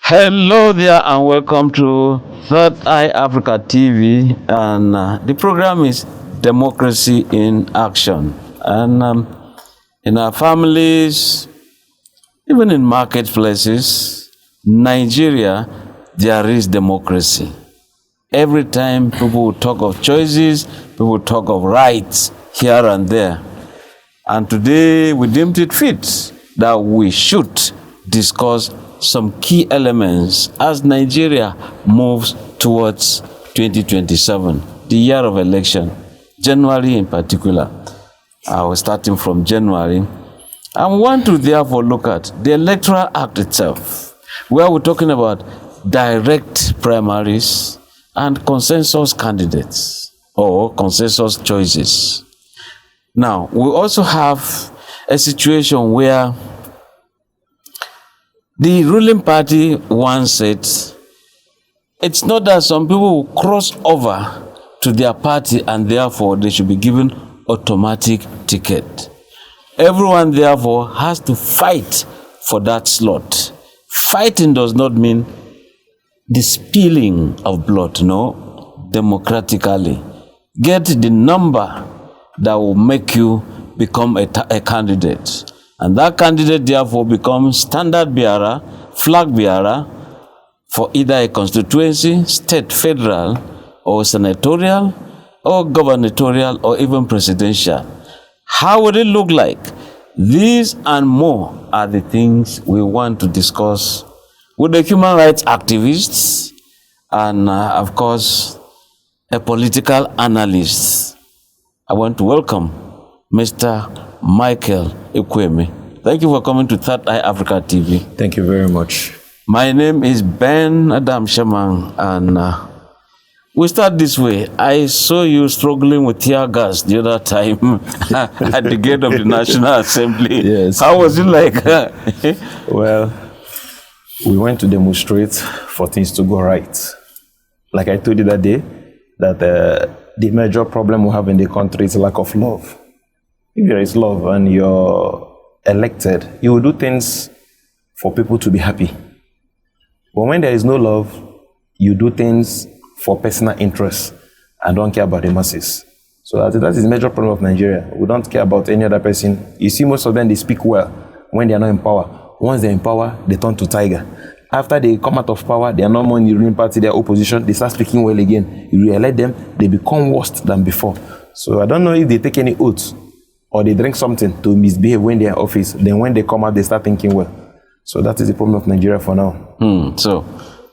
Hello there and welcome to Third Eye Africa TV, and the program is Democracy in Action. And in our families, even in marketplaces, Nigeria, there is democracy. Every time people talk of choices, people talk of rights here and there. And today we deemed it fit that we should discuss some key elements as Nigeria moves towards 2027, the year of election, January in particular. I was starting from January. I want to therefore look at the Electoral Act itself, where we're talking about direct primaries and consensus candidates or consensus choices. Now, we also have a situation where the ruling party wants it. It's not that some people will cross over to their party and therefore they should be given automatic ticket. Everyone therefore has to fight for that slot. Fighting does not mean the spilling of blood, no, democratically. Get the number that will make you become a candidate. And that candidate therefore becomes standard bearer, flag bearer for either a constituency, state, federal, or senatorial, or gubernatorial, or even presidential. How would it look like? These and more are the things we want to discuss with the human rights activists and, of course, a political analyst. I want to welcome Mr. Michael EKWUEINE. Thank you for coming to Third Eye Africa TV. Thank you very much. My name is Ben Adam Shaman, and we start this way. I saw you struggling with tear gas the other time at the gate of the National Assembly. Yes. How was it like? Well, we went to demonstrate for things to go right. Like I told you that day, that the major problem we have in the country is lack of love. If there is love and you're elected, you will do things for people to be happy. But when there is no love, you do things for personal interest and don't care about the masses. So that is the major problem of Nigeria. We don't care about any other person. You see most of them, they speak well when they are not in power. Once they're in power, they turn to tiger. After they come out of power, they are no more in the ruling party, they are opposition, they start speaking well again. You re-elect them, they become worse than before. So I don't know if they take any oaths or they drink something to misbehave when they are in office. Then when they come out, they start thinking well. So that is the problem of Nigeria for now.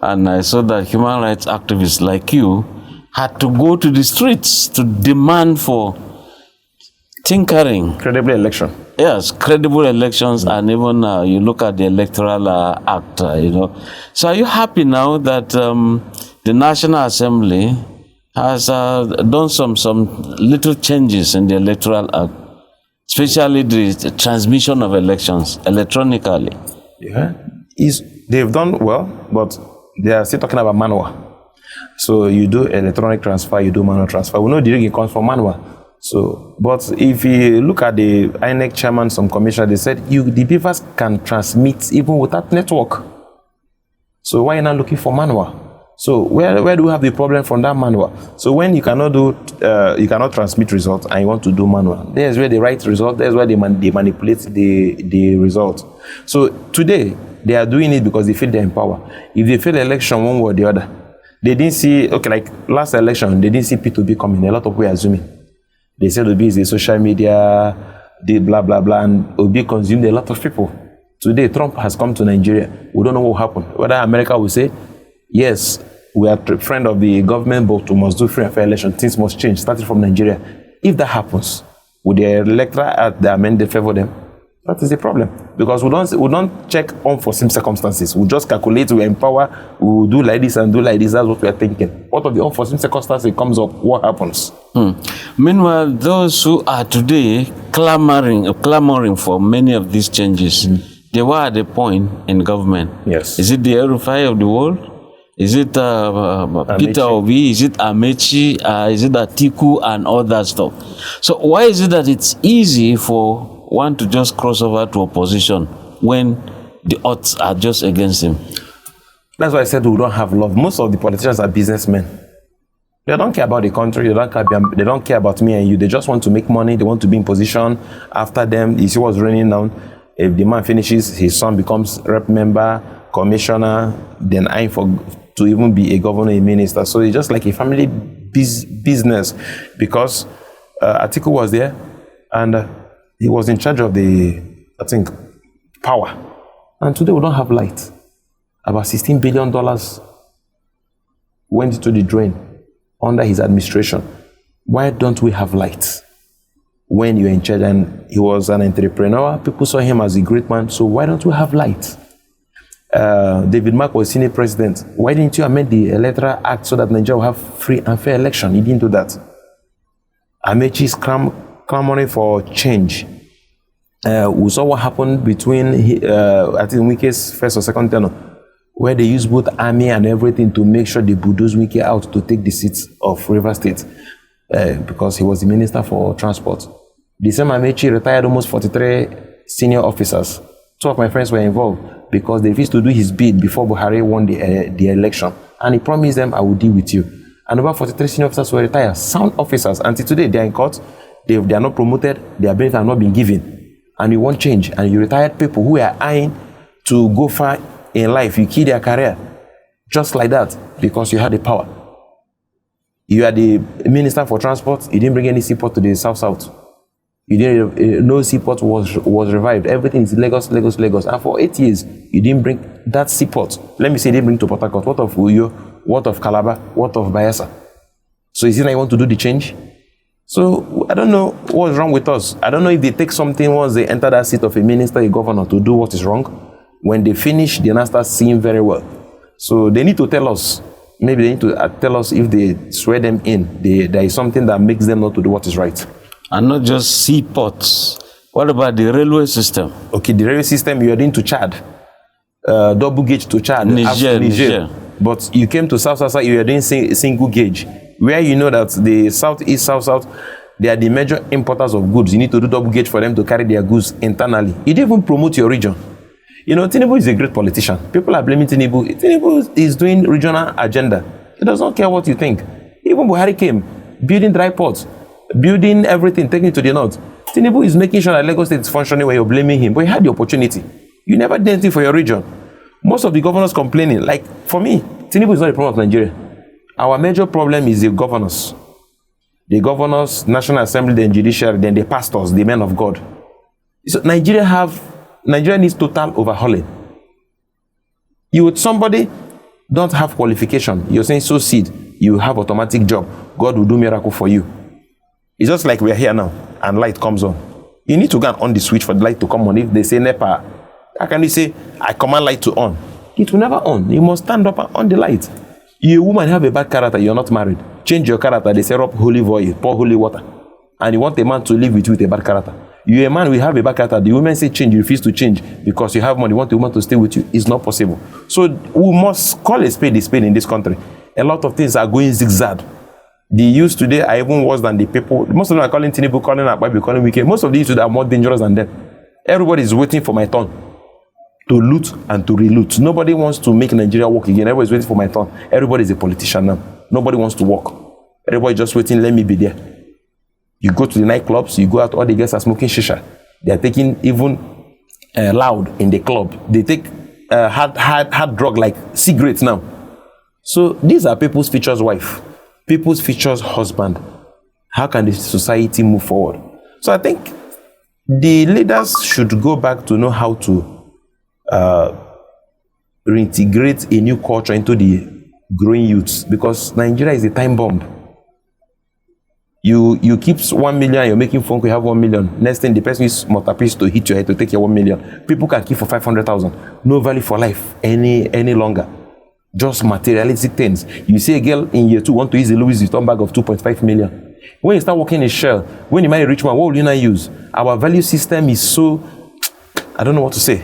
And I saw that human rights activists like you had to go to the streets to demand for tinkering. Credible election. Yes, credible elections, and even you look at the Electoral Act, So are you happy now that the National Assembly has done some little changes in the Electoral Act, especially the transmission of elections electronically? Yeah, they've done well, but they are still talking about manual. So you do electronic transfer, you do manual transfer. We know the rigging comes from manual. So, but if you look at the INEC chairman, some commissioner, they said the beavers can transmit even without network. So why are you not looking for manual? So where do we have the problem from that manual? So when you cannot transmit results and you want to do manual, there's where they write result, there's where they manipulate the result. So today, they are doing it because they feel they're in power. If they fail the election one way or the other, they didn't see, like last election, they didn't see P2B coming. A lot of people are assuming. They said Obi is the social media, the blah, blah, blah, and Obi consumed a lot of people. Today, Trump has come to Nigeria. We don't know what happened. Whether America will say, yes, we are a friend of the government, but we must do free and fair election. Things must change, starting from Nigeria. If that happens, would the electoral act the amendment favor them? That is the problem. Because we don't check unforeseen circumstances. We just calculate, we empower, we will do like this and do like this. That's what we are thinking. What of the unforeseen circumstances comes up? What happens? Meanwhile, those who are today clamoring for many of these changes, they were at the point in government. Yes. Is it the Erufai of the world? Is it Peter Obi? Is it Amechi? Is it Atiku and all that stuff? So why is it that it's easy for one to just cross over to opposition when the odds are just against him? That's why I said we don't have love. Most of the politicians are businessmen. They don't care about the country. They don't care about me and you. They just want to make money. They want to be in position. After them, you see what's raining down. If the man finishes, his son becomes rep member, commissioner, then eyeing to even be a governor, a minister. So it's just like a family business, because Atiku was there and he was in charge of the, I think, power. And today we don't have light. About $16 billion went into the drain under his administration. Why don't we have light when you're in charge? And he was an entrepreneur. People saw him as a great man. So why don't we have light? David Mark was Senate president. Why didn't you amend the Electoral Act so that Nigeria will have free and fair election? He didn't do that. Amechi is clamoring for change. We saw what happened between, I think, Wike's first or second tenure, where they used both army and everything to make sure they bulldoze Wike out to take the seats of River State, because he was the minister for transport. The same Amechi retired almost 43 senior officers. Two of my friends were involved because they refused to do his bid before Buhari won the election. And he promised them, I will deal with you. And about 43 senior officers were retired, sound officers. Until today, they are in court. They are not promoted. Their benefits have not been given. And you want change. And you retired people who are eyeing to go far in life. You kill their career just like that because you had the power. You are the minister for transport. You didn't bring any seaport to the South. You didn't. No seaport was revived. Everything is Lagos. And for 8 years, you didn't bring that seaport. Let me say, you didn't bring to Port Harcourt. What of Uyo? What of Calabar? What of Bayelsa? So is it that you want to do the change? So I don't know what's wrong with us. I don't know if they take something once they enter that seat of a minister, a governor, to do what is wrong. When they finish, they now start seeing very well. So they need to tell us. Maybe they need to tell us if they swear them in. There is something that makes them not to do what is right. And not just seaports. What about the railway system? Okay, the railway system, you are into Chad. Double gauge to Chad. Niger. But you came to South, you are doing single gauge. Where you know that the Southeast, South, they are the major importers of goods. You need to do double gauge for them to carry their goods internally. You didn't even promote your region. You know, Tinubu is a great politician. People are blaming Tinubu. Tinubu is doing regional agenda. He does not care what you think. Even Buhari came, building dry ports, building everything, taking it to the north. Tinubu is making sure that Lagos State is functioning when you're blaming him. But he had the opportunity. You never did anything for your region. Most of the governors complaining. Like, for me, Tinubu is not the problem of Nigeria. Our major problem is the governors. The governors, National Assembly, then judiciary, then the pastors, the men of God. So Nigeria needs total overhauling. Somebody don't have qualification. You're saying sow seed, you have automatic job. God will do miracle for you. It's just like we're here now and light comes on. You need to go and on the switch for the light to come on. If they say NEPA, how can you say, I command light to on? It will never on. You must stand up and on the light. You, a woman, have a bad character, you're not married. Change your character, they say, rub holy oil, pour holy water. And you want a man to live with you with a bad character. You, a man, will have a bad character. The women say change, you refuse to change because you have money. You want a woman to stay with you. It's not possible. So we must call a spade in this country. A lot of things are going zigzag. The youth today are even worse than the people. Most of them are calling Tinubu, calling Akpabio, calling Wike. Most of the youth today are more dangerous than them. Everybody is waiting for my turn to loot and to reloot. Nobody wants to make Nigeria work again. Everybody is waiting for my turn. Everybody is a politician now. Nobody wants to work. Everybody just waiting, let me be there. You go to the nightclubs, you go out, all the girls are smoking shisha. They are taking even loud in the club. They take hard drug like cigarettes now. So these are people's future's wife, people's future's husband. How can the society move forward? So I think the leaders should go back to know how to reintegrate a new culture into the growing youths, because Nigeria is a time bomb. You keep 1 million, you're making phone call, you have 1 million. Next thing, the person is multiplies to hit your head to take your 1 million. People can keep for 500,000. No value for life any longer. Just materialistic things. You see a girl in year 2 want to use a Louis Vuitton bag of 2.5 million. When you start working in Shell, when you marry a rich man, what will you not use? Our value system is so, I don't know what to say.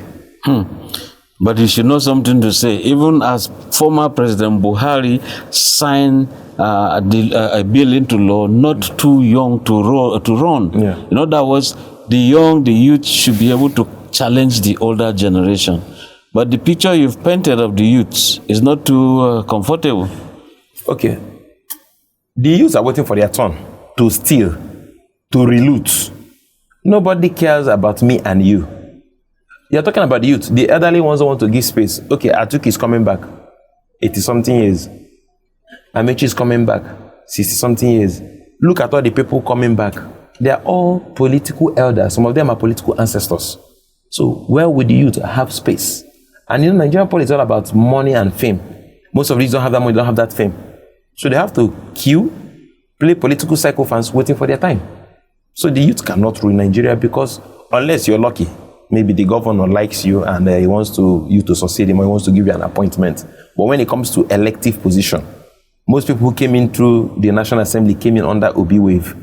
But you should know something to say. Even as former President Buhari signed a bill into law, not too young to run. Yeah. In other words, the youth should be able to challenge the older generation. But the picture you've painted of the youths is not too comfortable. Okay. The youths are waiting for their turn to steal, to reloot. Nobody cares about me and you. You're talking about the youth. The elderly ones don't want to give space. Okay, Atuk is coming back. 80-something years. Amechi is coming back. 60-something years. Look at all the people coming back. They are all political elders. Some of them are political ancestors. So where would the youth have space? And you know, Nigerian politics is all about money and fame. Most of these don't have that money, don't have that fame. So they have to queue, play political sycophants waiting for their time. So the youth cannot rule Nigeria because unless you're lucky, maybe the governor likes you and he wants you to succeed him or he wants to give you an appointment. But when it comes to elective position, most people who came in through the National Assembly came in under Obi wave.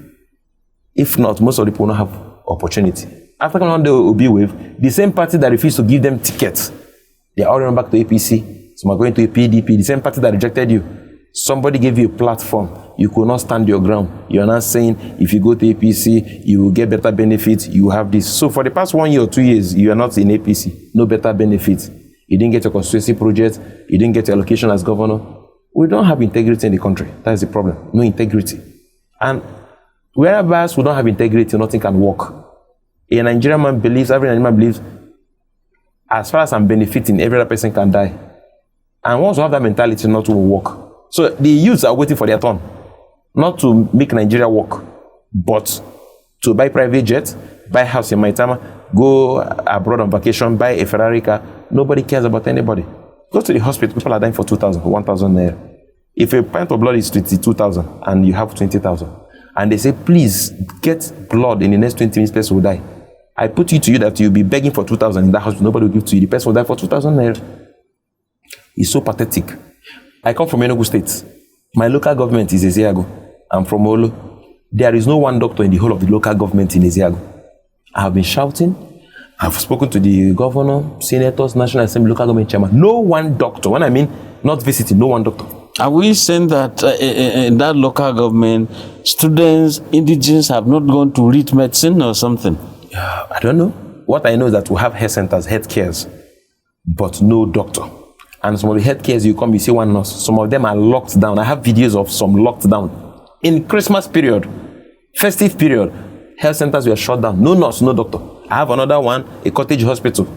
If not, most of the people don't have opportunity. After coming under Obi wave, the same party that refused to give them tickets, they are all running back to APC. Some are going to a PDP, the same party that rejected you. Somebody gave you a platform. You could not stand your ground. You are not saying if you go to APC, you will get better benefits. You have this. So for the past 1 year or 2 years, you are not in APC. No better benefits. You didn't get your constituency project. You didn't get your allocation as governor. We don't have integrity in the country. That is the problem. No integrity. And wherever we don't have integrity, nothing can work. A Nigerian man believes, every Nigerian man believes, as far as I'm benefiting, every other person can die. And once you have that mentality, not to work. So the youths are waiting for their turn. Not to make Nigeria work, but to buy private jets, buy house in Maitama, go abroad on vacation, buy a Ferrari car. Nobody cares about anybody. Go to the hospital, people are dying for 2,000, 1,000 naira. If a pint of blood is 22,000 and you have 20,000, and they say, please get blood in the next 20 minutes, person will die. I put it to you that you'll be begging for 2,000 in that hospital, nobody will give to you. The person will die for 2,000 naira. It's so pathetic. I come from Enugu State. My local government is Ezeago. I'm from Olo. There is no one doctor in the whole of the local government in Ezeago. I have been shouting. I've spoken to the governor, senators, National Assembly, local government chairman. No one doctor. When I mean not visiting, no one doctor. Are we saying that in that local government, students, indigenous have not gone to read medicine or something? I don't know. What I know is that we have health centers, health cares, but no doctor. And some of the health cares, you come, you see one nurse. Some of them are locked down. I have videos of some locked down. In Christmas period, festive period, health centers were shut down. No nurse, no doctor. I have another one, a cottage hospital.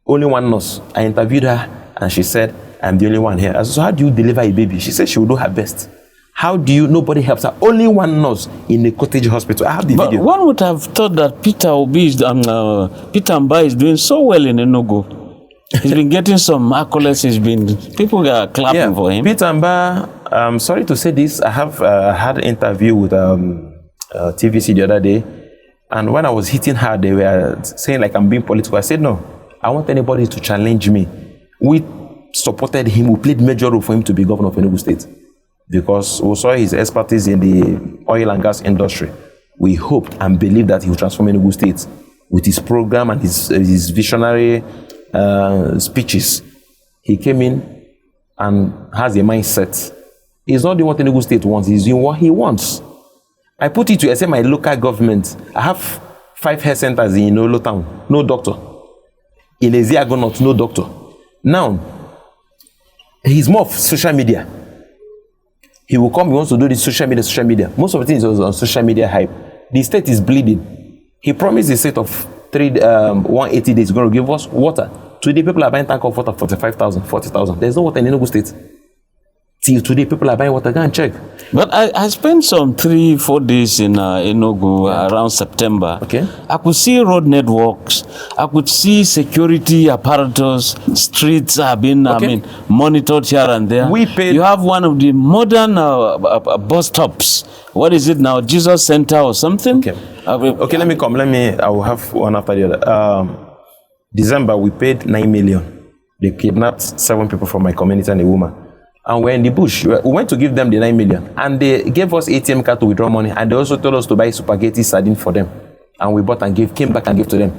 Only one nurse. I interviewed her and she said, I'm the only one here. I said, so how do you deliver a baby? She said she will do her best. How do you, nobody helps her. Only one nurse in a cottage hospital. I have the video. One would have thought that Peter Mba is doing so well in Enugu. He's been getting some accolades. People are clapping for him. Peter Mba, I'm sorry to say this. I have had an interview with TVC the other day. And when I was hitting her, they were saying like I'm being political. I said, no, I want anybody to challenge me. We supported him. We played major role for him to be governor of Enugu State. Because we saw his expertise in the oil and gas industry. We hoped and believed that he would transform Enugu State with his program and his visionary speeches. He came in and has a mindset. He's not doing what Enugu State wants, he's doing what he wants. I put it to, I say my local government, I have 5 health centers in Olo town, no doctor. In Ezeago North, no doctor. Now, he's more of social media. He will come, he wants to do this social media. Most of the things is on social media hype. The state is bleeding. He promised a state of 180 days, he's going to give us water. Today, people are buying tank of water 45,000, 40,000. There's no water in Enugu State. Till today, people are buying water. Go and check. But I spent some 3-4 days in Enugu around September. Okay. I could see road networks. I could see security apparatus. Streets have been monitored here and there. You have one of the modern bus stops. What is it now? Jesus Center or something? Okay. Let me come. I will have one after the other. December, we paid 9 million. They kidnapped 7 people from my community and a woman. And we're in the bush. We went to give them the 9 million. And they gave us ATM card to withdraw money. And they also told us to buy spaghetti sardine for them. And we bought and came back and gave to them.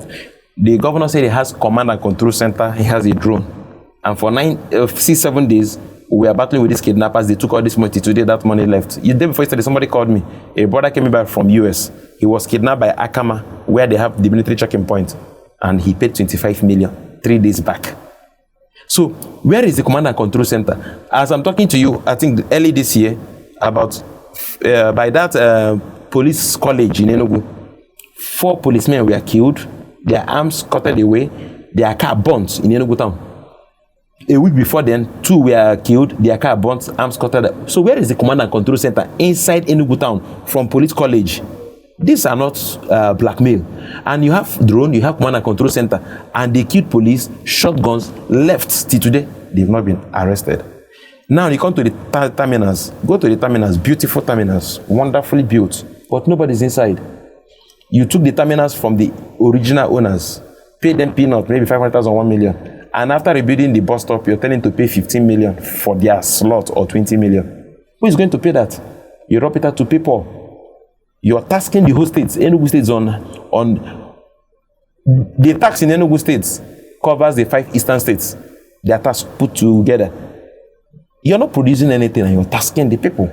The governor said he has command and control center. He has a drone. And for 7 days, we were battling with these kidnappers. They took all this money. Today, that money left. The day before yesterday, somebody called me. A brother came back from US. He was kidnapped by Akama, where they have the military checking point. and he paid 25 million 3 days back. So where is the command and control center? As I'm talking to you, I think early this year, about by that police college in Enugu, 4 policemen were killed, their arms cutted away, their car burnt in Enugu town. A week before then, 2 were killed, their car burnt, arms cutted. So where is the command and control center inside Enugu town from police college? These are not blackmail. And you have drone, you have command and control center, and they killed police, shotguns, left till today. They've not been arrested. Now you come to the terminals, go to the terminals, beautiful terminals, wonderfully built, but nobody's inside. You took the terminals from the original owners, paid them peanuts, maybe 500,000, 1 million. And after rebuilding the bus stop, you're telling to pay 15 million for their slot or 20 million. Who is going to pay that? You rub it out to people. You're tasking the whole states. Enugu states on the tax in Enugu states covers the 5 eastern states. Their tax put together. You're not producing anything and you're tasking the people.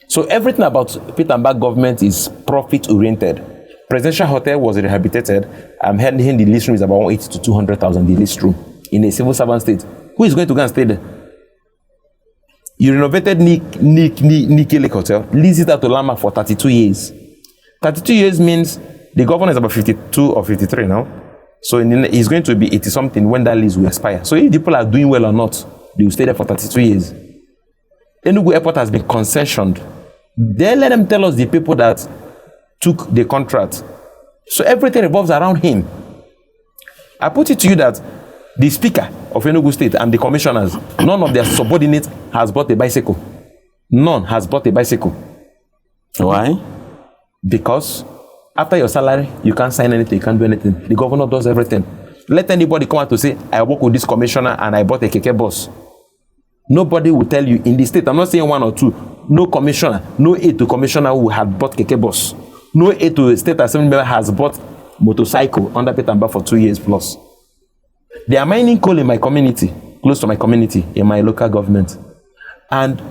So everything about Peter Mbah government is profit-oriented. Presidential Hotel was rehabilitated. I'm hearing the list room is about 180 to 200,000, the list room in a civil servant state. Who is going to go and stay there? You renovated Nike Lake Hotel, leased it out to Landmark for 32 years. 32 years means the governor is about 52 or 53 now. So he's going to be 80 something when that lease will expire. So if people are doing well or not, they will stay there for 32 years. Enugu Airport has been concessioned. They let them tell us the people that took the contract. So everything revolves around him. I put it to you that the speaker of Enugu State and the commissioners, none of their subordinates has bought a bicycle. None has bought a bicycle. Why? Because after your salary, you can't sign anything, you can't do anything. The governor does everything. Let anybody come out to say, I work with this commissioner and I bought a keke bus. Nobody will tell you in the state, I'm not saying 1 or 2, no commissioner, no aide to commissioner who had bought keke bus. No aide to state assembly member has bought motorcycle under Peter Mbah for 2 years plus. They are mining coal in my community, close to my community, in my local government. And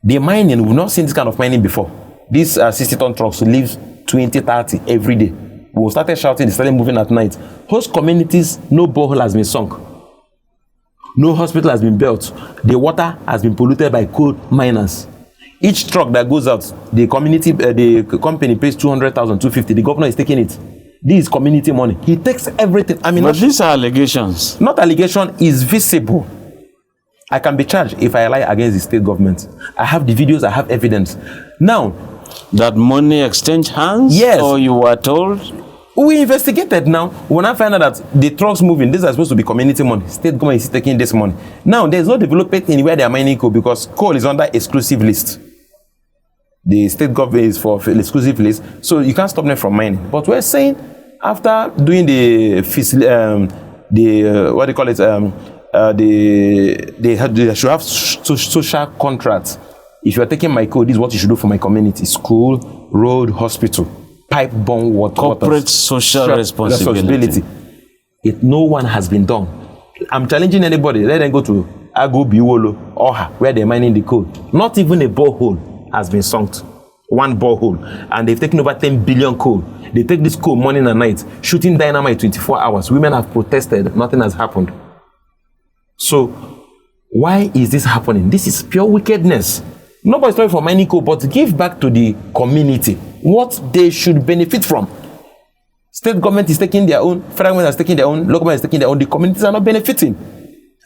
the mining, we've not seen this kind of mining before. These 60-ton trucks leave 20, 30 every day. We started shouting, they started moving at night. Host communities, no borehole has been sunk. No hospital has been built. The water has been polluted by coal miners. Each truck that goes out, the community, the company pays 200,000, 250. The governor is taking it. This is community money. He takes everything. I mean, but these are allegations. Not allegation, is visible. I can be charged if I lie against the state government. I have the videos, I have evidence. Now, that money exchange hands? Yes. Or you were told? We investigated now. When I find out that the trucks moving, these are supposed to be community money. State government is taking this money. Now, there's no development in where they are mining coal because coal is under exclusive list. The state government is for exclusive list, so you can't stop them from mining. But we're saying after doing they should have social contracts. If you are taking my coal, this is what you should do for my community: school, road, hospital, pipe, bomb, water, corporate social responsibility. No one has been done. I'm challenging anybody. Let them go to Ago, Biwolo, Oha, where they're mining the coal. Not even a borehole has been sunk. One borehole, and they've taken over 10 billion coal. They take this coal morning and night, shooting dynamite 24 hours. Women have protested, nothing has happened. So, why is this happening? This is pure wickedness. Nobody's talking for mining coal, but give back to the community what they should benefit from. State government is taking their own, federal government is taking their own, local government is taking their own, the communities are not benefiting.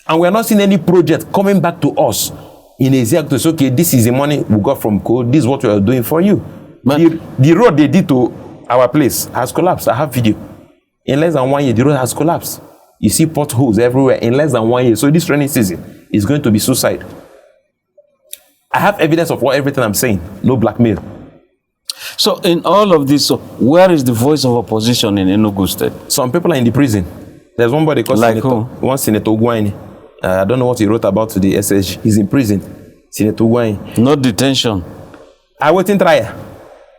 And we are not seeing any project coming back to us in a year to say, okay, this is the money we got from coal, this is what we are doing for you. The road they did to our place has collapsed. I have video. In less than 1 year, the road has collapsed. You see potholes everywhere in less than 1 year. So this rainy season is going to be suicide. I have evidence of everything I'm saying. No blackmail. So in all of this, where is the voice of opposition in Enugu State? Some people are in the prison. There's one body called like Senator EKWUEINE. I don't know what he wrote about to the SSG. He's in prison. Senator EKWUEINE. No detention. Awaiting trial.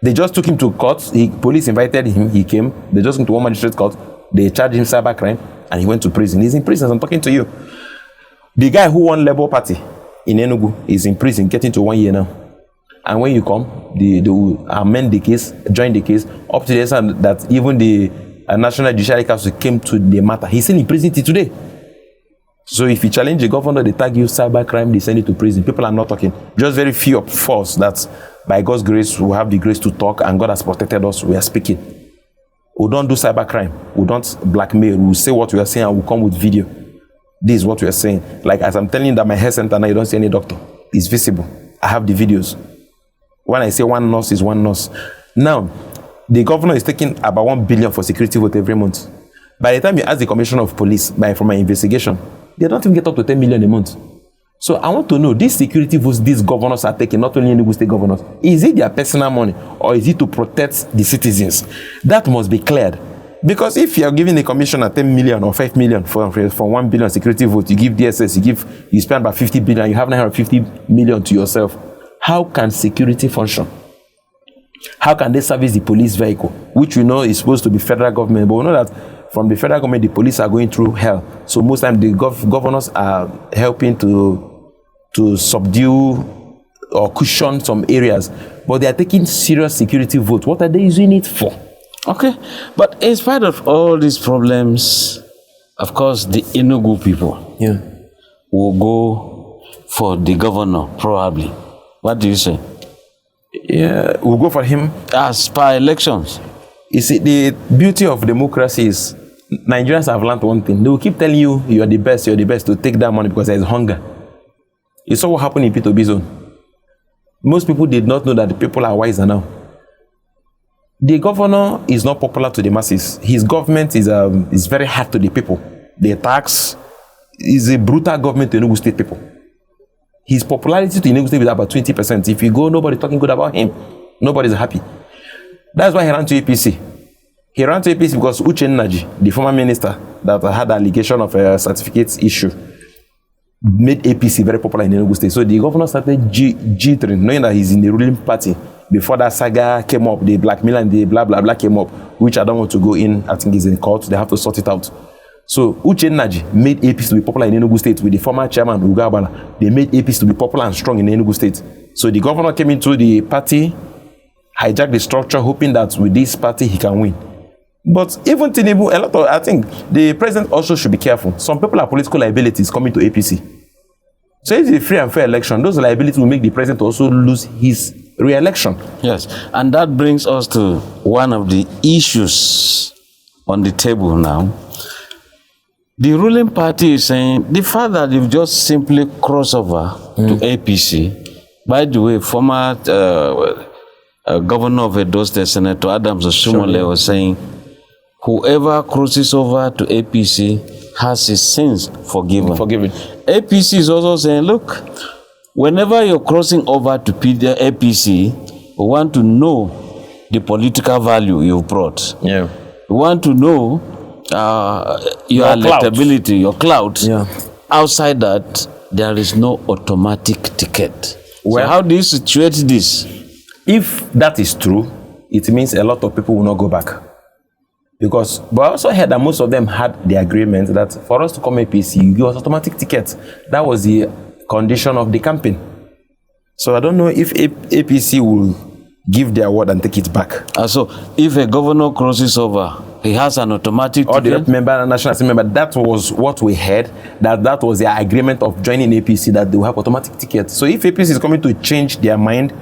They just took him to court. Police invited him. He came. They just went to one magistrate court. They charged him cybercrime, and he went to prison. He's in prison. I'm talking to you. The guy who won Labour Party in Enugu is in prison, getting to 1 year now. And when you come, they will amend the case, join the case, up to the extent that even the National Judiciary Council came to the matter. He's still in prison till today. So if you challenge the governor, they tag you cybercrime, they send you to prison. People are not talking. Just very few of us that by God's grace we have the grace to talk, and God has protected us. We are speaking. We don't do cybercrime. We don't blackmail. We say what we are saying and we come with video. This is what we are saying. Like as I'm telling you that my health center now, you don't see any doctor. It's visible. I have the videos. When I say one nurse is one nurse. Now, the governor is taking about 1 billion for security vote every month. By the time you ask the commissioner of police from my investigation, they don't even get up to 10 million a month. So I want to know, these security votes these governors are taking, not only Enugu state governors, is it their personal money or is it to protect the citizens? That must be cleared. Because if you are giving the commissioner 10 million or 5 million for 1 billion security vote, you give DSS, you spend about 50 billion, you have 950 million to yourself. How can security function? How can they service the police vehicle, which we know is supposed to be federal government, but we know that from the federal government, the police are going through hell. So most times the governors are helping to subdue or cushion some areas, but they are taking serious security vote. What are they using it for? Okay, but in spite of all these problems, of course, the Enugu people will go for the governor, probably. What do you say? Yeah, we'll go for him. As per elections. You see, the beauty of democracy is Nigerians have learned one thing. They will keep telling you, you're the best to take that money because there's hunger. You saw what happened in P2B zone. Most people did not know that the people are wiser now. The governor is not popular to the masses. His government is very hard to the people. The tax is a brutal government to Enugu state people. His popularity to Enugu state is about 20%. If you go, nobody's talking good about him. Nobody's happy. That's why he ran to APC. He ran to APC because EKWUEINE, the former minister that had allegation of a certificates issue, made APC very popular in Enugu state. So the governor started G3, knowing that he's in the ruling party. Before that saga came up, the blackmail and the blah, blah, blah came up, which I don't want to go in. I think is in court. They have to sort it out. So EKWUEINE made APC to be popular in Enugu state with the former chairman, Ugabala. They made APC to be popular and strong in Enugu state. So the governor came into the party, hijacked the structure, hoping that with this party he can win. But even Tinubu, I think the president also should be careful. Some people are political liabilities coming to APC. So if it's a free and fair election, those liabilities will make the president also lose his re-election. Yes, and that brings us to one of the issues on the table now. The ruling party is saying the fact that you've just simply crossed over to APC. By the way, former governor of Edo State, Senator Adams Oshomole, was saying, whoever crosses over to APC has his sins forgiven. APC is also saying, look, whenever you're crossing over to APC, we want to know the political value you've brought. Yeah. We want to know your electability, your clout. Yeah. Outside that, there is no automatic ticket. Well, so how do you situate this? If that is true, it means a lot of people will not go back. But I also heard that most of them had the agreement that for us to come APC, you give us automatic tickets. That was the condition of the campaign. So I don't know if APC will give their word and take it back. So if a governor crosses over, he has an automatic or ticket? the member, national assembly member, that was what we heard, that was their agreement of joining APC, that they will have automatic tickets. So if APC is coming to change their mind,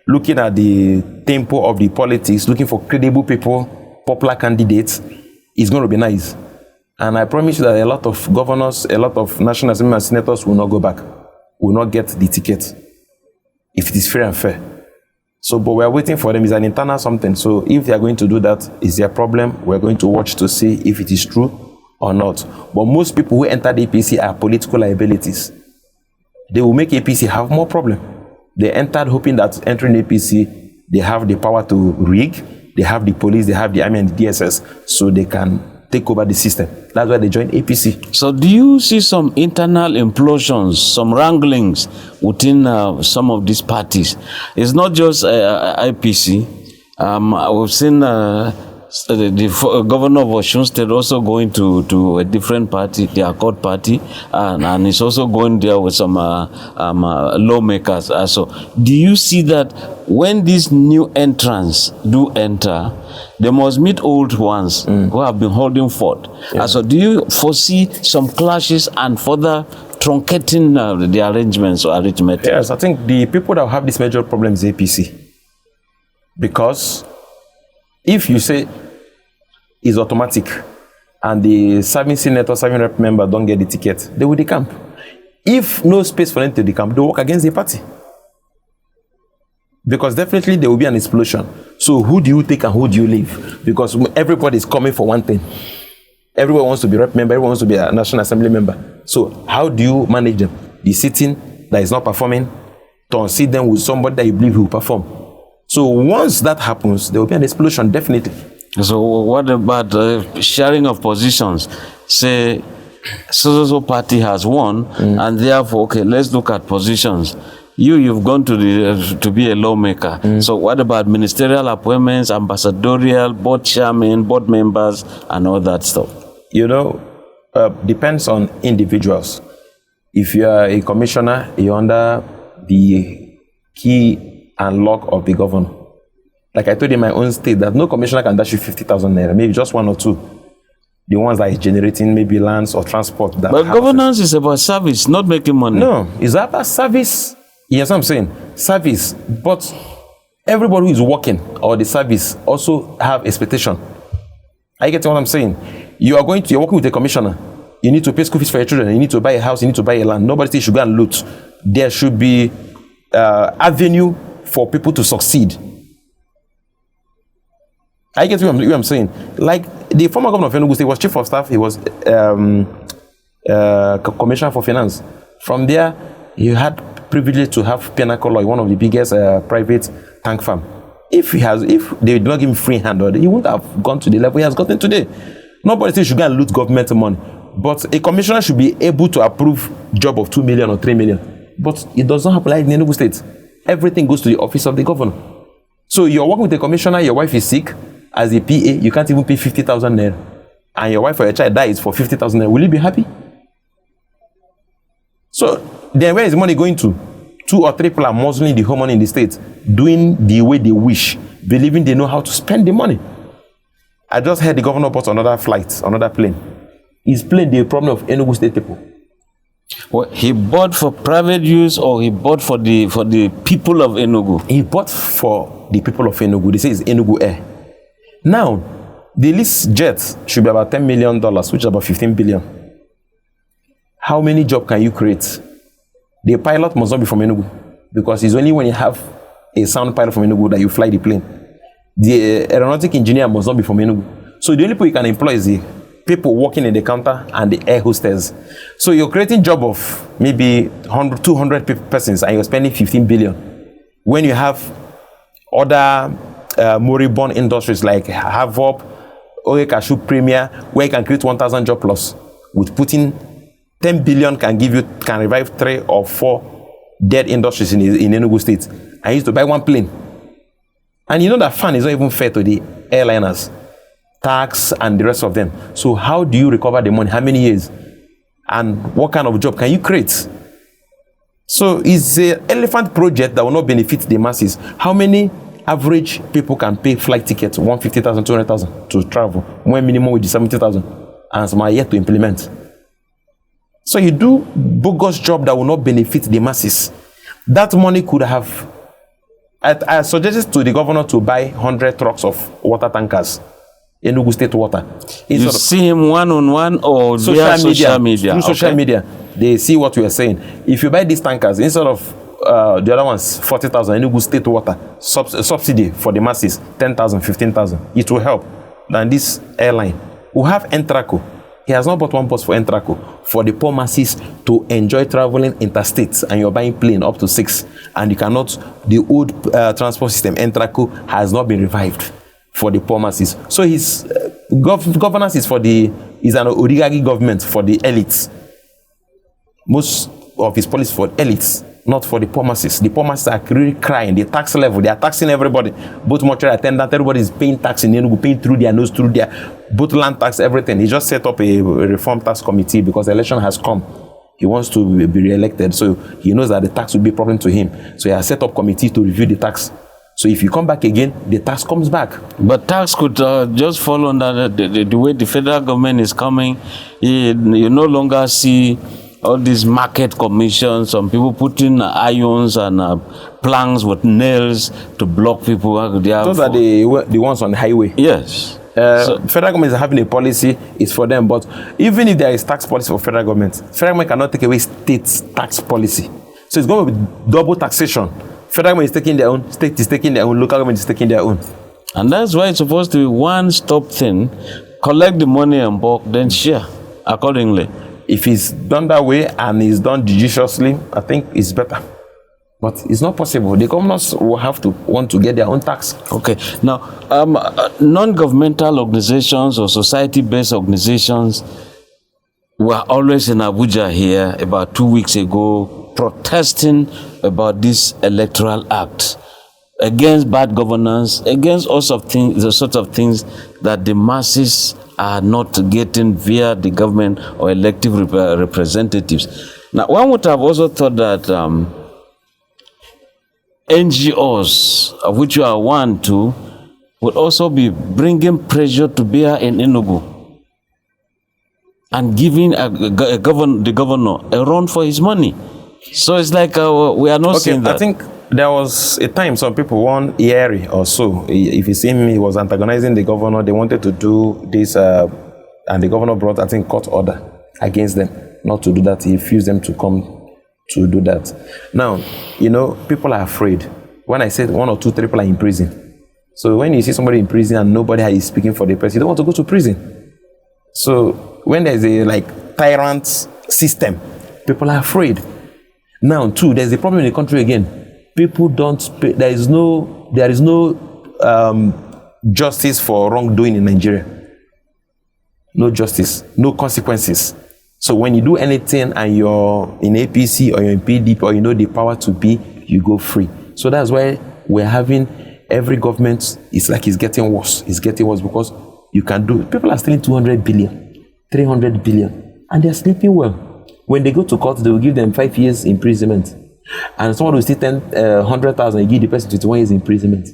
looking at the tempo of the politics, looking for credible people, popular candidates, it's going to be nice. And I promise you that a lot of governors, a lot of national assembly senators will not go back, will not get the ticket if it is fair and fair. So, but we are waiting for them. It's an internal something. So if they are going to do that, it's their problem. We're going to watch to see if it is true or not. But most people who enter the APC are political liabilities. They will make APC have more problem. They entered hoping that entering APC, they have the power to rig, they have the police, they have the army and the DSS, so they can take over the system. That's why they joined APC. So do you see some internal implosions, some wranglings within some of these parties? It's not just IPC. We've seen the governor of Osun State also going to a different party, the Accord Party, and he's also going there with some lawmakers. So do you see that when these new entrants do enter, they must meet old ones who have been holding fort. And so do you foresee some clashes and further truncating the arrangements or arithmetic? Yes, I think the people that have this major problem is APC. Because if you say it's automatic and the serving senator, serving rep member don't get the ticket, they will decamp. If no space for them to decamp, they work against the party. Because definitely there will be an explosion. So who do you take and who do you leave? Because everybody is coming for one thing. Everyone wants to be rep member, everyone wants to be a National Assembly member. So how do you manage them? The sitting that is not performing, to unseat them with somebody that you believe will perform. So once that happens, there will be an explosion, definitely. So what about sharing of positions? Say, so party has won, and therefore, okay, let's look at positions. You've gone to be a lawmaker. So what about ministerial appointments, ambassadorial, board chairman, board members, and all that stuff? You know, depends on individuals. If you are a commissioner, you're under the key and lock of the governor. Like I told you in my own state, that no commissioner can dash you 50,000 naira, maybe just one or two. The ones that is generating maybe lands or transport. That but governance is about service, not making money. No, it's about service. Yes, I'm saying service. But everybody who is working or the service also have expectation. I get what I'm saying. You're working with a commissioner. You need to pay school fees for your children. You need to buy a house. You need to buy a land. Nobody says you should go and loot. There should be avenue for people to succeed. I get what I'm saying. Like the former governor of Enugu State was chief of staff. He was commissioner for finance. From there, he had privilege to have Pinnacle Law, one of the biggest private tank farm. If they did not give him free hand, he wouldn't have gone to the level he has gotten today. Nobody says you should go and loot government money. But a commissioner should be able to approve job of 2 million or 3 million. But it does not happen like in Enugu State. Everything goes to the office of the governor. So you're working with a commissioner, your wife is sick. As a PA, you can't even pay 50,000 naira. And your wife or your child dies for 50,000 naira. Will you be happy? So then where is the money going to? 2 or 3 people are muzzling the whole money in the state, doing the way they wish, believing they know how to spend the money. I just heard the governor bought another flight, another plane. He's playing the problem of Enugu State people. Well, he bought for private use or he bought for the people of Enugu? He bought for the people of Enugu. They say it's EKWUEINE. Now, the lease jet should be about $10 million, which is about 15 billion. How many jobs can you create? The pilot must not be from Enugu, because it's only when you have a sound pilot from Enugu that you fly the plane. The aeronautic engineer must not be from Enugu. So the only people you can employ is the people working in the counter and the air hostess. So you're creating job of maybe 100, 200 persons and you're spending 15 billion. When you have other moribund industries like Havop, Oekashu Premier, where you can create 1,000 job plus, with putting 10 billion can revive 3 or 4 dead industries in Enugu State. I used to buy one plane. And you know that fund is not even fair to the airliners, tax and the rest of them. So how do you recover the money? How many years? And what kind of job can you create? So it's an elephant project that will not benefit the masses. How many average people can pay flight tickets, 150,000, 200,000 to travel, when minimum wage is 70,000, and some are yet to implement? So you do bogus job that will not benefit the masses. That money could have, I suggested to the governor to buy 100 trucks of water tankers, Enugu State Water. You see him one-on-one or via social media? Through social media, they see what we are saying. If you buy these tankers, instead of the other ones, 40,000, Enugu State Water, subsidy for the masses, 10,000, 15,000. It will help. Than this airline. We have Entraco. He has not bought one bus for Entraco, for the poor masses to enjoy traveling interstate, and you're buying plane up to 6, and you cannot, the old transport system, Entraco, has not been revived for the poor masses. So his governance is is an oligarchy government for the elites. Most of his policy for elites, not for the poor masses. The poor masses are really crying. The tax level, they are taxing everybody. Both mortuary attendant, everybody is paying tax in Enugu, paying through their nose, through their both land tax, everything. He just set up a reform tax committee because the election has come. He wants to be re-elected, so he knows that the tax will be a problem to him. So he has set up committee to review the tax. So if you come back again, the tax comes back. But tax could just fall under the way the federal government is coming. You no longer see all these market commissions, some people putting irons and planks with nails to block people. Those are the ones on the highway. Yes. Federal government is having a policy, it's for them. But even if there is tax policy for federal government cannot take away state tax policy. So it's going to be double taxation. Federal government is taking their own, state is taking their own, local government is taking their own. And that's why it's supposed to be one-stop thing. Collect the money and bulk, then share accordingly. If it's done that way and it's done judiciously, I think it's better. But it's not possible. The governors will have to want to get their own tax. Okay. Now, non-governmental organizations or society-based organizations were always in Abuja here about 2 weeks ago protesting about this electoral act against bad governance, against all sorts of things, the sort of things that the masses are not getting via the government or elective representatives. Now, one would have also thought that NGOs, of which you are one too, would also be bringing pressure to bear in Enugu and giving the governor a run for his money. So it's like we are not seeing that. I think there was a time some people, one year or so, if you see him, he was antagonizing the governor. They wanted to do this, and the governor brought, I think, court order against them not to do that. He refused them to come to do that. Now, people are afraid. When I said 1 or 2, 3 people are in prison. So when you see somebody in prison and nobody is speaking for the person, you don't want to go to prison. So when there's a tyrant system, people are afraid. Now, too, there's a problem in the country again. People don't pay. There is no justice for wrongdoing in Nigeria. No justice, no consequences. So when you do anything and you're in APC or you're in PDP or you know the power to be, you go free. So that's why we're having every government, it's like it's getting worse. It's getting worse because you can do, people are stealing 200 billion, 300 billion, and they're sleeping well. When they go to court, they will give them 5 years imprisonment. And someone will steal 100,000, you give the person 21 years imprisonment.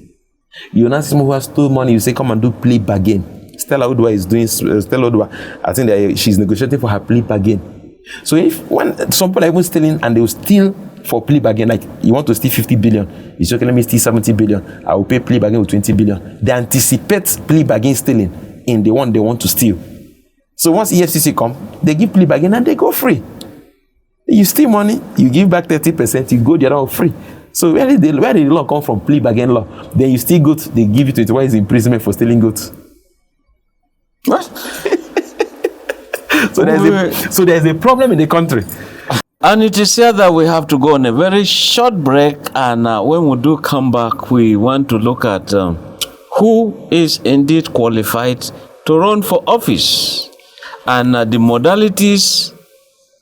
You now see someone who has stole money, you say, come and do plea bargain. Stella Udwa is doing, Stella Udwa, I think that she's negotiating for her plea bargain. So when some people are even stealing and they will steal for plea bargain, like you want to steal 50 billion, you say, okay, let me steal 70 billion, I will pay plea bargain with 20 billion. They anticipate plea bargain stealing in the one they want to steal. So once EFCC come, they give plea bargain and they go free. You steal money, you give back 30%, you go the other one free. So where did the law come from? Plea bargain law. Then you steal goods, they give you 21 years imprisonment for stealing goods. What? So there's a problem in the country. And it is here that we have to go on a very short break. And when we do come back, we want to look at who is indeed qualified to run for office and the modalities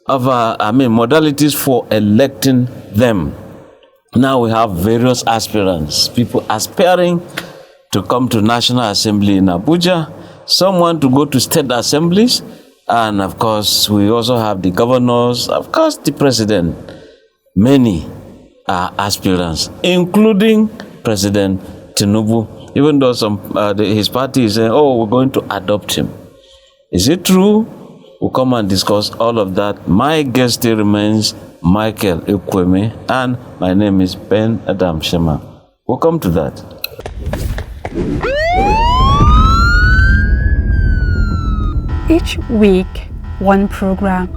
of modalities for electing them. Now we have various aspirants, people aspiring to come to National Assembly in Abuja, someone to go to state assemblies, and of course we also have the governors, of course the president. Many are aspirants, including President Tinubu, even though his party is saying, oh, we're going to adopt him. Is it true? We'll come and discuss all of that. My guest still remains Michael EKWUEINE, and my name is Ben Adam Shema. Welcome to that. Each week, one program.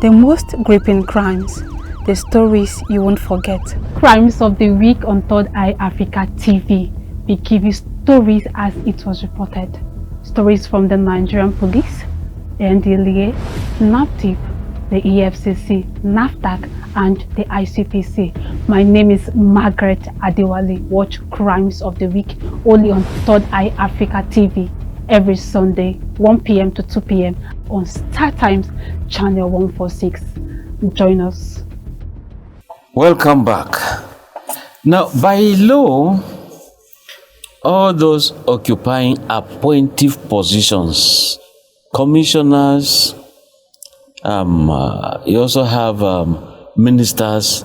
The most gripping crimes. The stories you won't forget. Crimes of the week on Third Eye Africa TV. We give you stories as it was reported. Stories from the Nigerian police, the NDLEA, NAPTIP, the EFCC, NAFDAC, and the ICPC. My name is Margaret Adewale. Watch Crimes of the Week only on Third Eye Africa TV every Sunday, 1 p.m. to 2 p.m. on Star Times Channel 146. Join us. Welcome back. Now, by law, all those occupying appointive positions, commissioners, you also have ministers,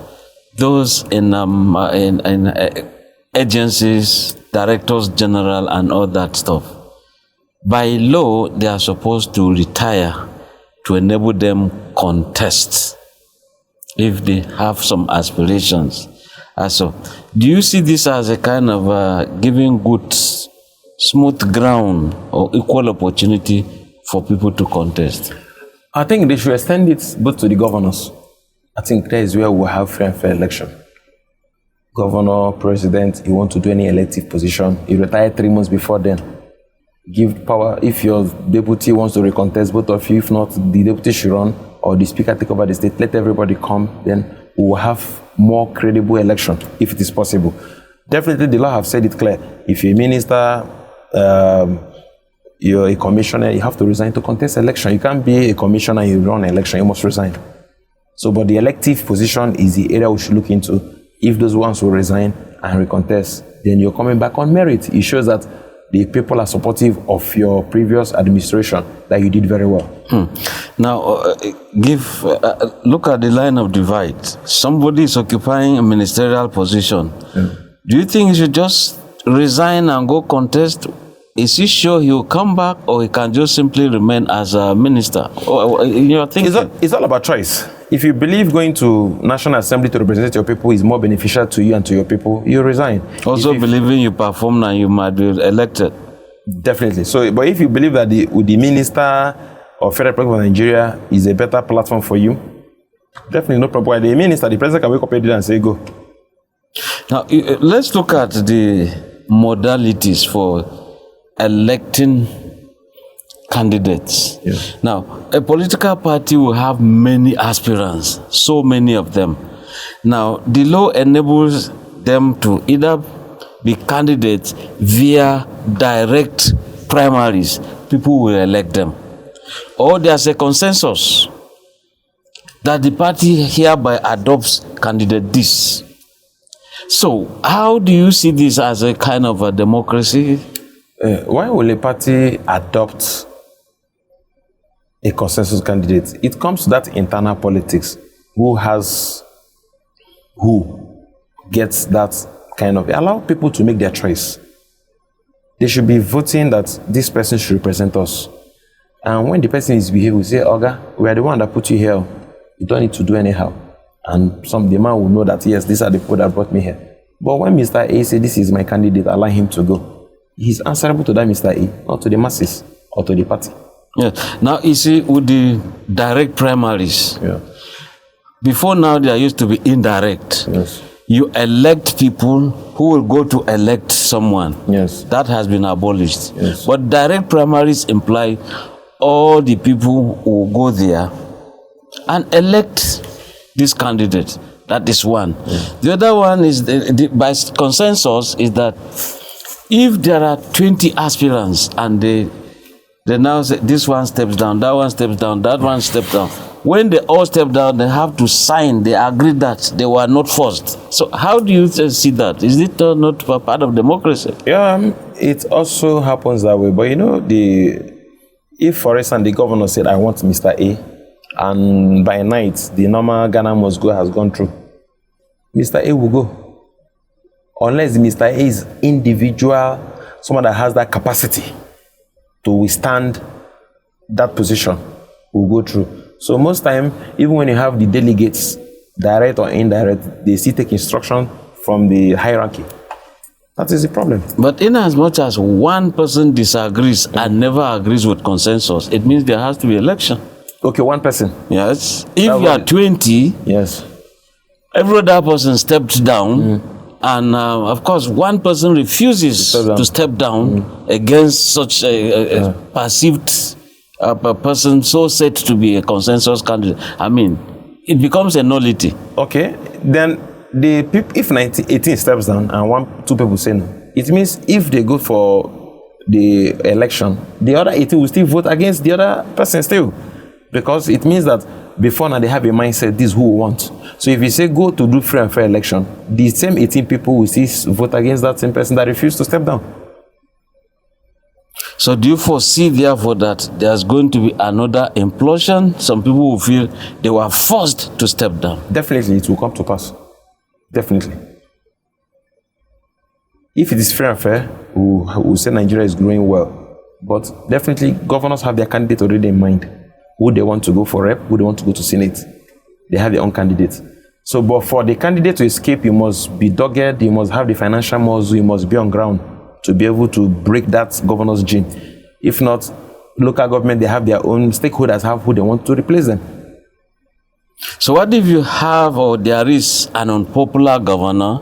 those in agencies, directors general, and all that stuff. By law, they are supposed to retire to enable them contest if they have some aspirations. So, do you see this as a kind of giving good, smooth ground or equal opportunity for people to contest? I think they should extend it both to the governors. I think that is where we'll have free and fair election. Governor, president, you want to do any elective position, you retire 3 months before then. Give power, if your deputy wants to recontest, both of you, if not, the deputy should run, or the speaker take over the state, let everybody come, then we will have more credible election, if it is possible. Definitely, the law have said it clear. If you're a minister, you're a commissioner, you have to resign to contest election. You can't be a commissioner and you run an election, you must resign. So, but the elective position is the area we should look into. If those ones will resign and recontest, then you're coming back on merit. It shows that the people are supportive of your previous administration, that you did very well. Now, look at the line of divide. Somebody is occupying a ministerial position. Do you think he should just resign and go contest? Is he sure he will come back, or he can just simply remain as a minister? You're thinking? It's all about choice. If you believe going to National Assembly to represent your people is more beneficial to you and to your people, you resign. Also believing you perform and you might be elected. Definitely. So, but if you believe that the minister of Federal Republic of Nigeria is a better platform for you, definitely no problem. The minister, the president can wake up and say go. Now, let's look at the modalities for electing candidates. Yes. Now, a political party will have many aspirants, so many of them. Now, the law enables them to either be candidates via direct primaries, people will elect them, or there's a consensus that the party hereby adopts candidate this. So, how do you see this as a kind of a democracy? Why will a party adopt a consensus candidate? It comes to that internal politics. Who gets that kind of... Allow people to make their choice. They should be voting that this person should represent us. And when the person is behaving, we say, Oga, we are the one that put you here. You don't need to do anyhow. And the man will know that, yes, these are the people that brought me here. But when Mr. A says, this is my candidate, allow him to go. He's answerable to that Mr. A, not to the masses or to the party. Yeah. Now, you see, with the direct primaries, before now there used to be indirect. Yes. You elect people who will go to elect someone. Yes. That has been abolished. Yes. But direct primaries imply all the people who go there and elect this candidate. That is one. Yes. The other one is, by consensus, is that if there are 20 aspirants and they now say this one steps down, that one steps down, that one steps down. When they all step down, they have to sign. They agree that they were not forced. So how do you see that? Is it not part of democracy? Yeah, it also happens that way. But you know, if for instance the governor said, I want Mr. A, and by night the normal Ghana must go has gone through, Mr. A will go. Unless Mr. A is individual, someone that has that capacity to withstand that position, will go through. So most time, even when you have the delegates, direct or indirect, they still take instruction from the hierarchy. That is the problem. But in as much as one person disagrees and never agrees with consensus, it means there has to be election. Okay, one person. Yes. If you are 20, yes, every other person stepped down, and of course, one person refuses to step down against such a perceived person so said to be a consensus candidate. I mean, it becomes a nullity. Okay, then if 18 steps down and two people say no, it means if they go for the election, the other 18 will still vote against the other person still, because it means that before now they have a mindset, this is who we want. So if you say go to do free and fair election, the same 18 people will still vote against that same person that refused to step down. So do you foresee, therefore, that there's going to be another implosion? Some people will feel they were forced to step down. Definitely, it will come to pass. Definitely. If it is fair and fair, we'll say Nigeria is growing well. But definitely, governors have their candidate already in mind. Who they want to go for rep, who they want to go to Senate. They have their own candidates. So, but for the candidate to escape, you must be dogged, you must have the financial muscle, you must be on ground to be able to break that governor's gene. If not, local government, they have their own stakeholders, have who they want to replace them. So what if you have, or there is an unpopular governor,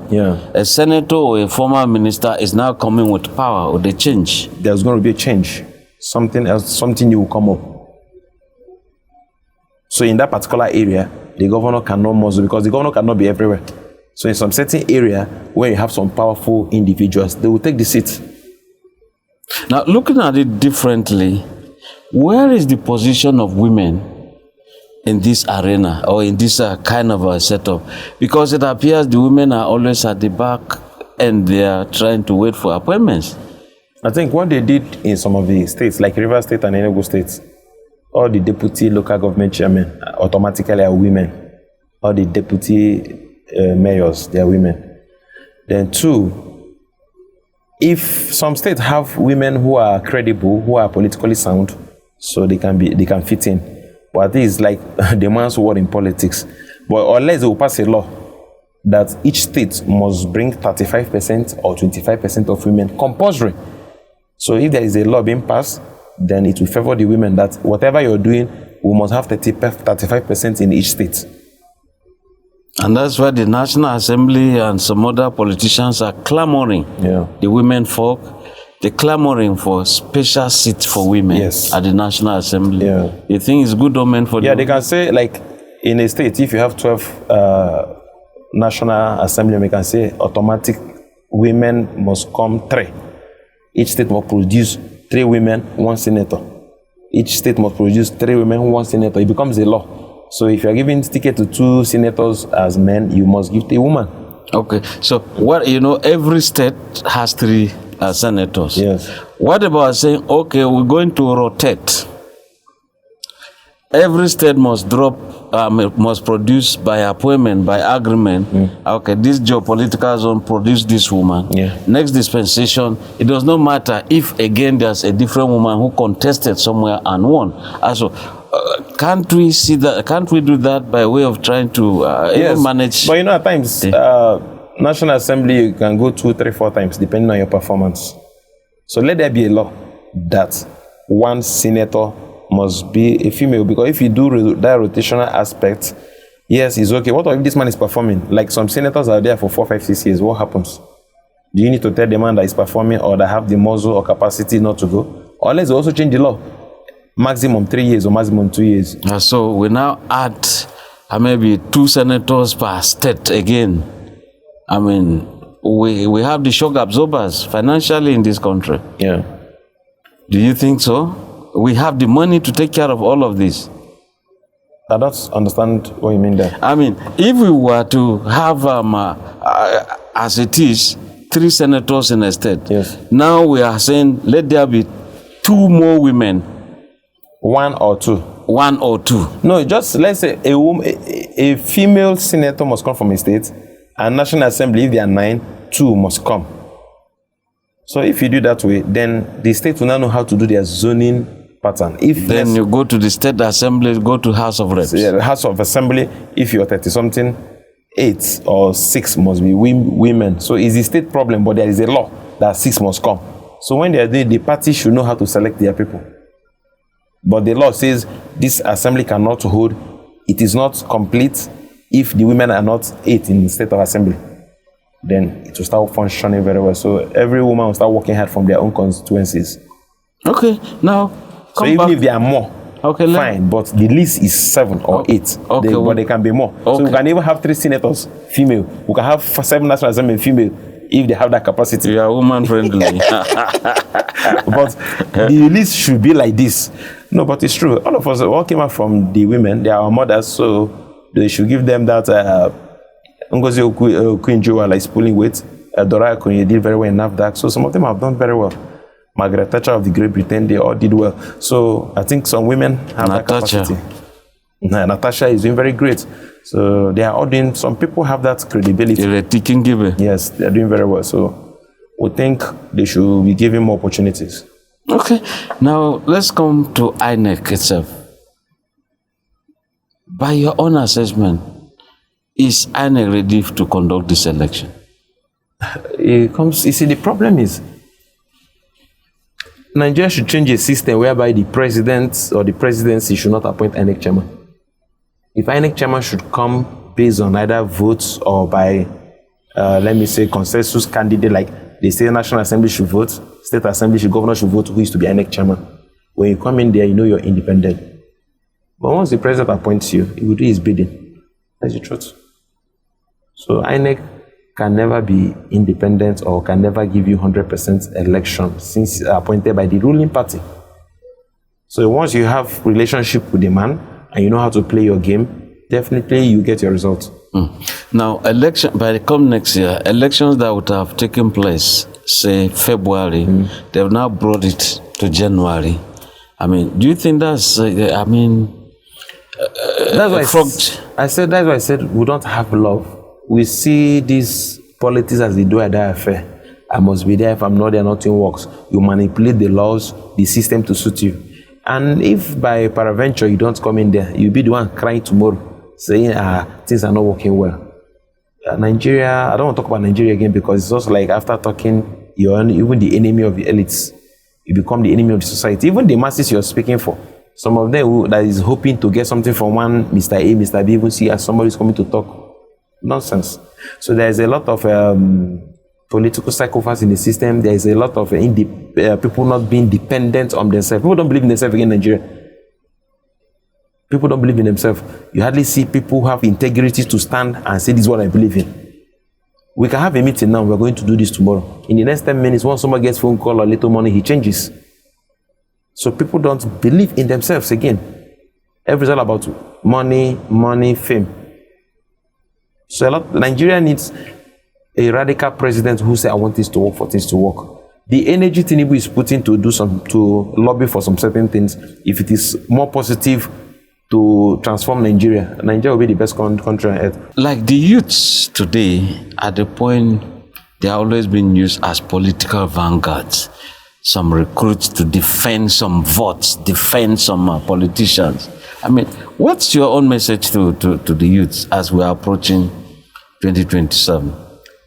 a senator or a former minister is now coming with power, or they change? There's going to be a change. Something else, something new will come up. So in that particular area, the governor cannot muzzle, because the governor cannot be everywhere. So in some certain area where you have some powerful individuals, they will take the seat. Now, looking at it differently, where is the position of women in this arena, or in this kind of a setup? Because it appears the women are always at the back and they are trying to wait for appointments. I think what they did in some of the states, like Rivers State and Enugu State, all the deputy local government chairmen automatically are women. All the deputy mayors, they are women. Then two, if some states have women who are credible, who are politically sound, so they can fit in. But it is like the man's word in politics. But unless they will pass a law that each state must bring 35% or 25% of women compulsory. So if there is a law being passed, then it will favor the women that whatever you're doing, we must have 35% in each state. And that's why the National Assembly and some other politicians are clamoring. The women folk, they're clamoring for special seats for women at the National Assembly. You think it's good omen for them? They can say, like, in a state, if you have 12 National Assembly, we can say automatic women must come 3. Each state must produce 3 women, 1 senator. Each state must produce 3 women, 1 senator. It becomes a law. So if you're giving ticket to 2 senators as men, you must give a woman. Okay. So what, every state has 3 senators. Yes. What about saying, okay, we're going to rotate? Every state must must produce by appointment, by agreement. Okay, this geopolitical zone produce this woman. Next dispensation, it does not matter if again there's a different woman who contested somewhere and won. Also, can't we see that? Can't we do that by way of trying to manage? But at times, National Assembly, you can go 2, 3, 4 times depending on your performance. So let there be a law that 1 senator must be a female, because if you do that rotational aspect, yes, it's okay. What if this man is performing? Like some senators are there for 4, 5, 6 years. What happens? Do you need to tell the man that is performing or that have the muscle or capacity not to go? Or unless they also change the law. Maximum 3 years or maximum 2 years. So we now add maybe 2 senators per state again. I mean, we have the shock absorbers financially in this country. Do you think so? We have the money to take care of all of this. I don't understand what you mean there. I mean, if we were to have, as it is, 3 senators in a state, now we are saying let there be 2 more women. 1 or 2. 1 or 2. No, just let's say a female senator must come from a state, and National Assembly, if they are 9, 2 must come. So if you do that way, then the state will now know how to do their zoning pattern. Then you go to the state assembly, go to House of Reps. The House of Assembly, if you're 30-something, 8 or 6 must be women. So it's a state problem, but there is a law that 6 must come. So when they are doing, the party should know how to select their people. But the law says this assembly cannot hold. It is not complete if the women are not 8 in the state of assembly. Then it will start functioning very well. So every woman will start working hard from their own constituencies. Okay, now so even if there are more, fine, but the list is 7 or 8. But they can be more. So we can even have 3 senators female. We can have 7 national assembly female if they have that capacity. You are woman friendly. But the list should be like this. No, but it's true. All of us all came out from the women. They are our mothers, so they should give them that. Ngozi Okwinjo is pulling weight. Dora Akunye did very well in NAFDAC. So some of them have done very well. Margaret Thatcher of the Great Britain, they all did well. So I think some women have that capacity. Natasha is doing very great. So they are all doing, some people have that credibility. Yes, they are doing very well. So we think they should be given more opportunities. Okay, now let's come to INEC itself. By your own assessment, is INEC ready to conduct this election? You see, the problem is Nigeria should change a system whereby the president or the presidency should not appoint INEC chairman. If INEC chairman should come based on either votes or by, let me say, consensus candidate, like they say National Assembly should vote, State Assembly should, governor should vote who is to be INEC chairman. When you come in there, you know you're independent. But once the president appoints you, he will do his bidding. That's the truth. So INEC can never be independent or can never give you 100% election since appointed by the ruling party. So once you have relationship with the man and you know how to play your game, definitely you get your result. Now, by the come next year, elections that would have taken place, say February, they've now brought it to January. I mean, do you think that's, that's why I said we don't have love. We see these politics as they do at that affair. I must be there. If I'm not there, nothing works. You manipulate the laws, the system to suit you. And if by peradventure you don't come in there, you'll be the one crying tomorrow, saying, things are not working well. Nigeria, I don't want to talk about Nigeria again because it's just like after talking, you're even the enemy of the elites. You become the enemy of the society. Even the masses you're speaking for. Some of them that is hoping to get something from one Mr. A, Mr. B, even see as somebody is coming to talk. Nonsense. So there is a lot of political sacrifice in the system. There is a lot of people not being dependent on themselves. People don't believe in themselves again in Nigeria. People don't believe in themselves. You hardly see people who have integrity to stand and say, this is what I believe in. We can have a meeting now. We're going to do this tomorrow. In the next 10 minutes, once someone gets phone call or little money, he changes. So people don't believe in themselves again. Everything's all about money, fame. So Nigeria needs a radical president who says, I want this to work for things to work. The energy Tinubu is putting to to lobby for some certain things, if it is more positive to transform Nigeria will be the best country on earth. Like the youths today, at the point, they are always being used as political vanguards. Some recruits to defend some votes, defend some politicians. I mean, what's your own message to the youths as we are approaching 2027?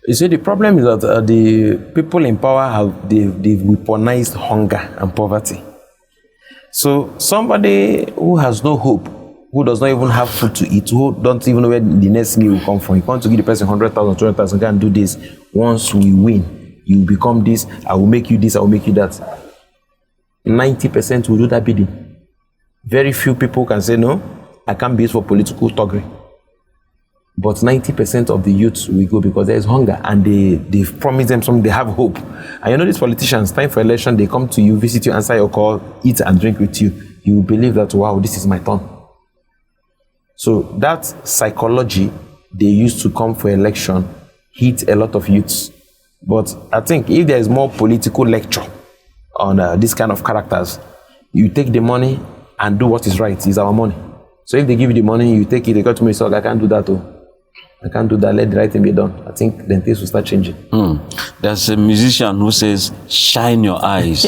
You see, the problem is that the people in power they've weaponized hunger and poverty. So somebody who has no hope, who does not even have food to eat, who don't even know where the next meal will come from, you want to give the person 100,000, 200,000, go and do this. Once we win, you become this, I will make you this, I will make you that. 90% will do that bidding. Very few people can say, no, I can't be used for political thuggery. But 90% of the youths will go because there is hunger and they've promised them something, they have hope. And you know these politicians, time for election, they come to you, visit you, answer your call, eat and drink with you. You will believe that, wow, this is my turn. So that psychology they used to come for election hit a lot of youths. But I think if there is more political lecture on this kind of characters, you take the money and do what is right. It's our money. So if they give you the money, you take it, they go to me, so I can't do that. I can't do that. Let the right thing be done. I think then things will start changing. There's a musician who says, shine your eyes.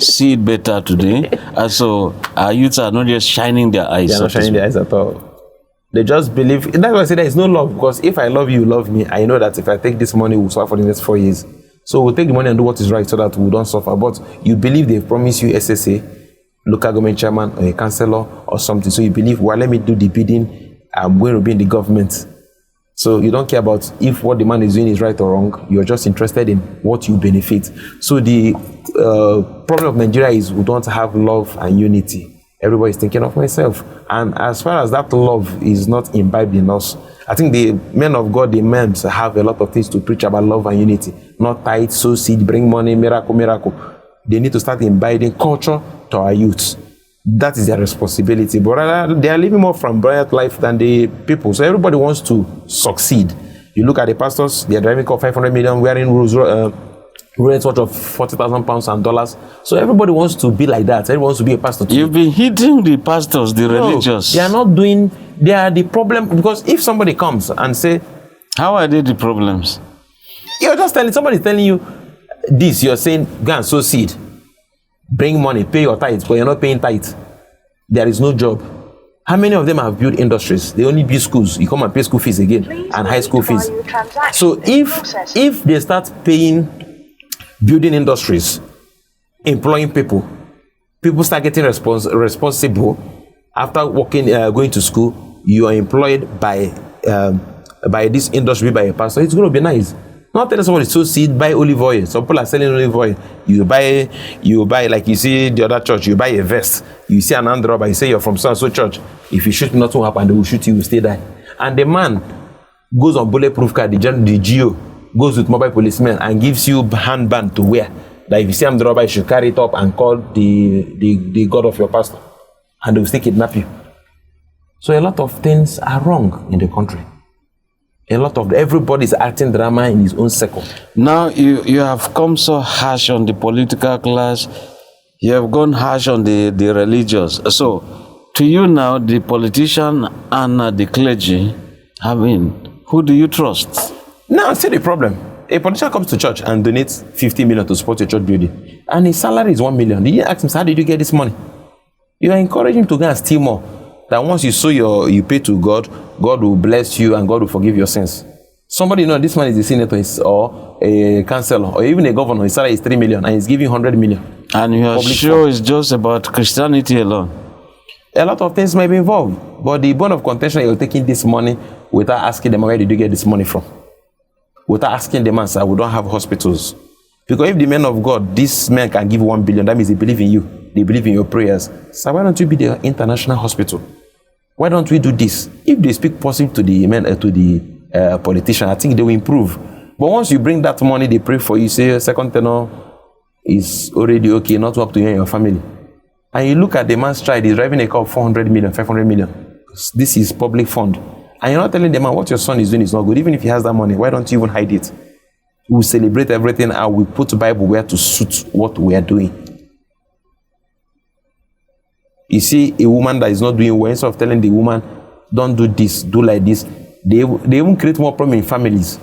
See it better today. And so our youths are not just shining their eyes. They're not shining their eyes at all. They just believe. That's why I say there is no love. Because if I love you, you love me. I know that if I take this money, we'll suffer for the next 4 years. So we'll take the money and do what is right so that we don't suffer. But you believe they've promised you SSA, local government chairman or a councillor or something. So you believe, well, let me do the bidding. I'm going to be in the government. So you don't care about if what the man is doing is right or wrong. You're just interested in what you benefit. So the problem of Nigeria is we don't have love and unity. Everybody's thinking of myself. And as far as that love is not imbibed in us, I think the men of God, the men have a lot of things to preach about love and unity. Not tithe, sow seed, bring money, miracle. They need to start imbibing culture to our youths. That is their responsibility. But rather, they are living more flamboyant life than the people. So everybody wants to succeed. You look at the pastors, they are driving car 500 million, wearing Rolex watch of 40,000 pounds and dollars. So everybody wants to be like that. Everyone wants to be a pastor too. You've been hitting the pastors, the religious. They are not doing, they are the problem. Because if somebody comes and say, how are they the problems? You're just telling, somebody is telling you, this, you're saying, go and sow seed, bring money, pay your tithes, but you're not paying tithes. There is no job. How many of them have built industries? They only build schools. You come and pay school fees again and high school fees. So if they start paying, building industries, employing people start getting responsible after working, going to school, you are employed by this industry, by a pastor. It's going to be nice. Not telling somebody to seed, buy olive oil. Some people are selling olive oil. You buy, like you see the other church, you buy a vest. You see an armed robber, you say you're from so-and-so church. If you shoot, nothing will happen, they will shoot you, you will stay there. And the man goes on bulletproof car, the GO, goes with mobile policemen and gives you handband to wear. That if you see armed robber, you should carry it up and call the God of your pastor. And they will still kidnap you. So a lot of things are wrong in the country. Everybody is acting drama in his own circle. Now you have come so harsh on the political class. You have gone harsh on the religious. So to you now, the politician and the clergy, I mean, who do you trust? Now, see the problem. A politician comes to church and donates 50 million to support a church building. And his salary is 1 million. Did you ask him, how did you get this money? You are encouraging him to go and steal more. That once you sow you pay to God, God will bless you and God will forgive your sins. Somebody know this man is a senator or a councillor or even a governor. His salary is 3 million and he's giving 100 million. And you are sure it's just about Christianity alone? A lot of things may be involved. But the bone of contention, you're taking this money without asking them, where did you get this money from? Without asking them, sir, we don't have hospitals. Because if the men of God, this man can give 1 billion, that means they believe in you. They believe in your prayers. So why don't you be the international hospital? Why don't we do this? If they speak positive to the men, to the politician, I think they will improve. But once you bring that money, they pray for you, say second tenor is already okay, not up to you and your family. And you look at the man's child, he's driving a car of 400 million, 500 million. This is public fund. And you're not telling the man what your son is doing is not good. Even if he has that money, why don't you even hide it? We celebrate everything and we put the Bible where to suit what we are doing. You see a woman that is not doing well, instead of telling the woman, don't do this, do like this, they even create more problem in families.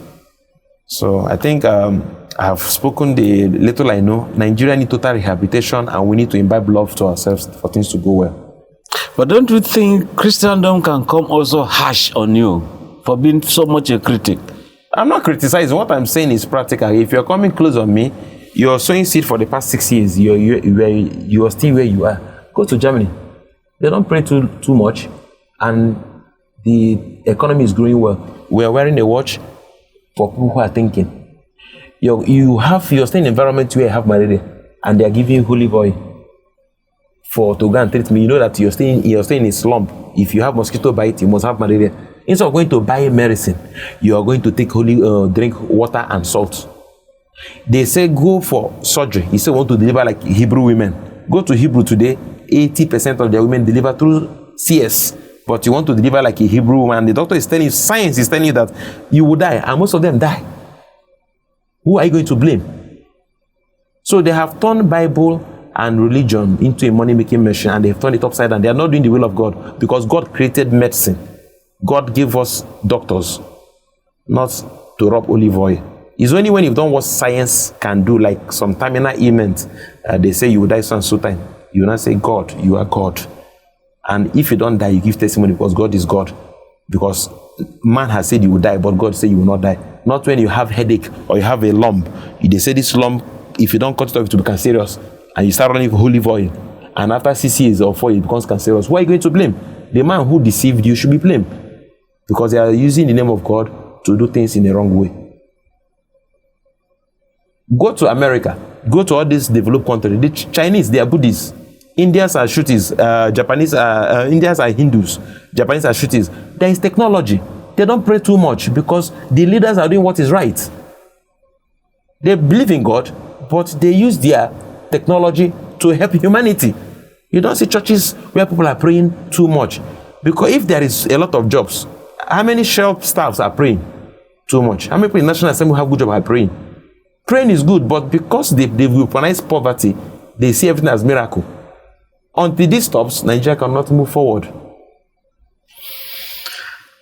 So I think I have spoken the little I know. Nigeria needs total rehabilitation and we need to imbibe love to ourselves for things to go well. But don't you think Christendom can come also harsh on you for being so much a critic? I'm not criticizing. What I'm saying is practical. If you're coming close on me, you're sowing seed for the past 6 years, you're still where you are. Go to Germany. They don't pray too much, and the economy is growing well. We are wearing a watch for people who are thinking. You're staying in an environment where you have malaria, and they are giving you olive oil to go and treat me. You know that you're staying in a slump. If you have mosquito bite, you must have malaria. Instead of going to buy medicine, you are going to take drink water and salt. They say go for surgery. You say want to deliver like Hebrew women. Go to Hebrew today. 80% of their women deliver through CS, but you want to deliver like a Hebrew woman. The doctor is telling you, science is telling you that you will die, and most of them die. Who are you going to blame? So they have turned Bible and religion into a money-making machine, and they've turned it upside down. They are not doing the will of God, because God created medicine. God gave us doctors, not to rub olive oil. It's only when you've done what science can do, like some terminal ailment, they say you will die so and so time. You will not say, God, you are God. And if you don't die, you give testimony because God is God. Because man has said you will die, but God said you will not die. Not when you have headache or you have a lump. They say this lump, if you don't cut it off, it will become cancerous. And you start running olive oil. And after 6 years or 4, it becomes cancerous. Who are you going to blame? The man who deceived you should be blamed. Because they are using the name of God to do things in the wrong way. Go to America. Go to all these developed countries. The Chinese, they are Buddhists. Indians are Shrutis. Indians are Hindus. Japanese are Shrutis. There is technology. They don't pray too much because the leaders are doing what is right. They believe in God, but they use their technology to help humanity. You don't see churches where people are praying too much. Because if there is a lot of jobs, how many shelf staffs are praying too much? How many people in National Assembly have good job are praying? Praying is good, but because they weaponize poverty, they see everything as miracle. Until this stops, Nigeria cannot move forward.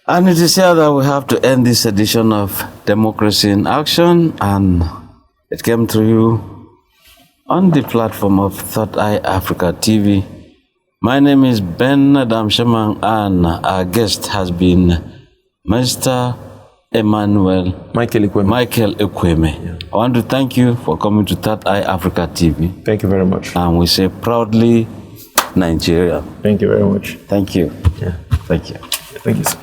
And it is here that we have to end this edition of Democracy in Action. And It came to you on the platform of Third Eye Africa TV. My name is Ben Adam Shamang, and our guest has been Mr. Michael EKWUEINE. Yeah. I want to thank you for coming to Third Eye Africa TV. Thank you very much. And we say proudly Nigeria. Thank you very much. Thank you. Yeah. Thank you. Thank you, sir.